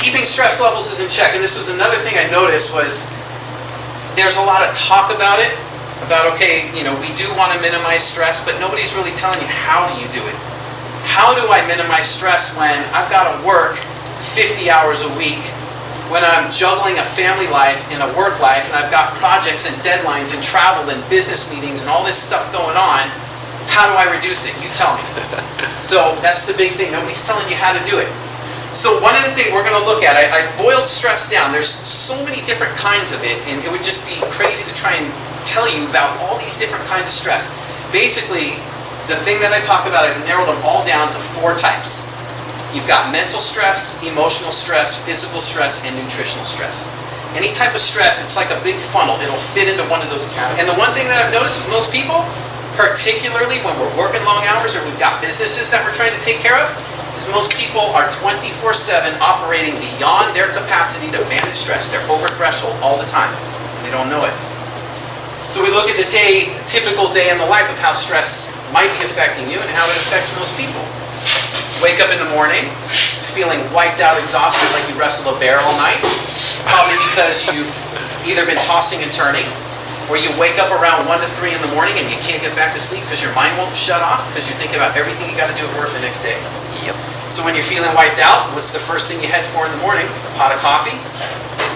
keeping stress levels is in check. And this was another thing I noticed was there's a lot of talk about it, about, okay, you know, we do want to minimize stress, but nobody's really telling you how do you do it. How do I minimize stress when I've got to work 50 hours a week, when I'm juggling a family life and a work life, and I've got projects and deadlines and travel and business meetings and all this stuff going on? How do I reduce it? You tell me. So that's the big thing. Nobody's telling you how to do it. So one of the things we're going to look at, I boiled stress down. There's so many different kinds of it, and it would just be crazy to try and tell you about all these different kinds of stress. Basically, the thing that I talk about, I've narrowed them all down to 4 types. You've got mental stress, emotional stress, physical stress, and nutritional stress. Any type of stress, it's like a big funnel. It'll fit into one of those categories. And the one thing that I've noticed with most people, particularly when we're working long hours or we've got businesses that we're trying to take care of, is most people are 24/7 operating beyond their capacity to manage stress. They're over threshold all the time. They don't know it. So we look at the typical day in the life of how stress might be affecting you and how it affects most people. Wake up in the morning feeling wiped out, exhausted, like you wrestled a bear all night. Probably because you've either been tossing and turning, or you wake up around 1 to 3 in the morning and you can't get back to sleep because your mind won't shut off because you're thinking about everything you got to do at work the next day. Yep. So when you're feeling wiped out, what's the first thing you head for in the morning? A pot of coffee,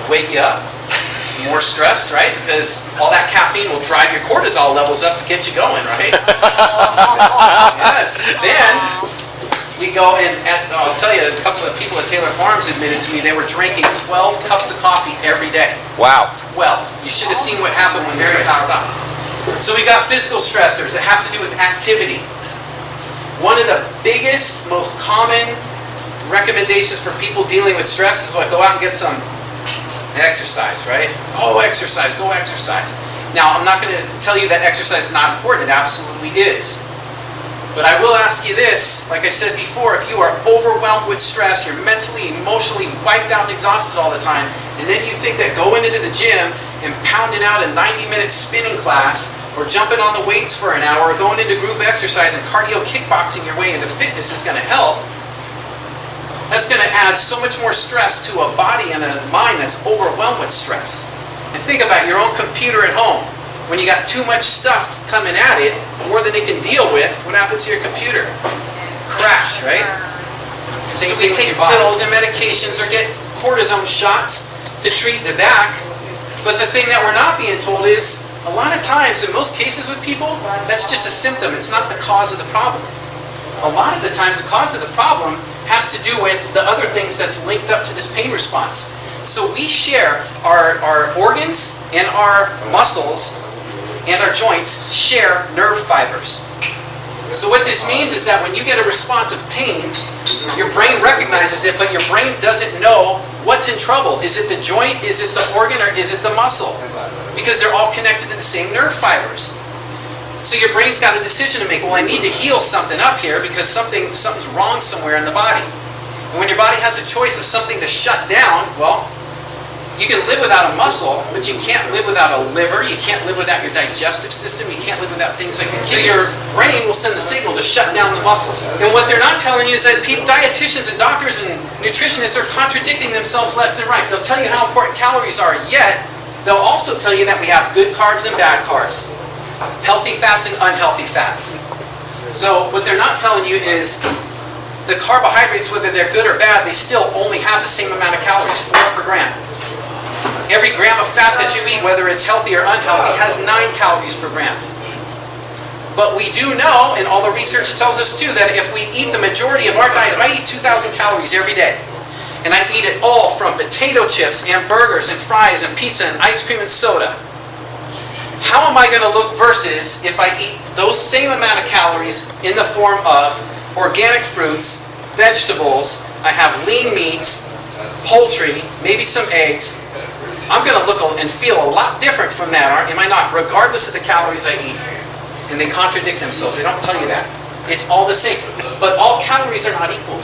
wake you up. More stress, right? Because all that caffeine will drive your cortisol levels up to get you going, right? Yes. Then we go and I'll tell you, a couple of people at Taylor Farms admitted to me they were drinking 12 cups of coffee every day. Wow. 12. You should have seen what happened when they tried to stop. So we got physical stressors that have to do with activity. One of the biggest, most common recommendations for people dealing with stress is what? Go out and get some exercise, right? Go exercise, go exercise. Now, I'm not going to tell you that exercise is not important. It absolutely is. But I will ask you this, like I said before, if you are overwhelmed with stress, you're mentally, emotionally wiped out and exhausted all the time, and then you think that going into the gym and pounding out a 90-minute spinning class, or jumping on the weights for an hour, or going into group exercise and cardio kickboxing your way into fitness is going to help, that's going to add so much more stress to a body and a mind that's overwhelmed with stress. And think about your own computer at home. When you got too much stuff coming at it, more than it can deal with, what happens to your computer? Crash, right? So we take pills and medications or get cortisone shots to treat the back. But the thing that we're not being told is, a lot of times, in most cases with people, that's just a symptom. It's not the cause of the problem. A lot of the times, the cause of the problem has to do with the other things that's linked up to this pain response. So we share our organs and our muscles and our joints share nerve fibers. So what this means is that when you get a response of pain, your brain recognizes it, but your brain doesn't know what's in trouble. Is it the joint, is it the organ, or is it the muscle? Because they're all connected to the same nerve fibers. So your brain's got a decision to make. Well, I need to heal something up here because something's wrong somewhere in the body. And when your body has a choice of something to shut down, well, you can live without a muscle, but you can't live without a liver, you can't live without your digestive system, you can't live without things like your kidneys. So your brain will send the signal to shut down the muscles. And what they're not telling you is that dietitians and doctors and nutritionists are contradicting themselves left and right. They'll tell you how important calories are, yet they'll also tell you that we have good carbs and bad carbs, healthy fats and unhealthy fats. So what they're not telling you is the carbohydrates, whether they're good or bad, they still only have the same amount of calories, 4 per gram. Every gram of fat that you eat, whether it's healthy or unhealthy, has 9 calories per gram. But we do know, and all the research tells us too, that if we eat the majority of our diet, if I eat 2,000 calories every day, and I eat it all from potato chips and burgers and fries and pizza and ice cream and soda, how am I going to look versus if I eat those same amount of calories in the form of organic fruits, vegetables, I have lean meats, poultry, maybe some eggs? I'm going to look and feel a lot different from that, am I not? Regardless of the calories I eat. And they contradict themselves. They don't tell you that. It's all the same. But all calories are not equal.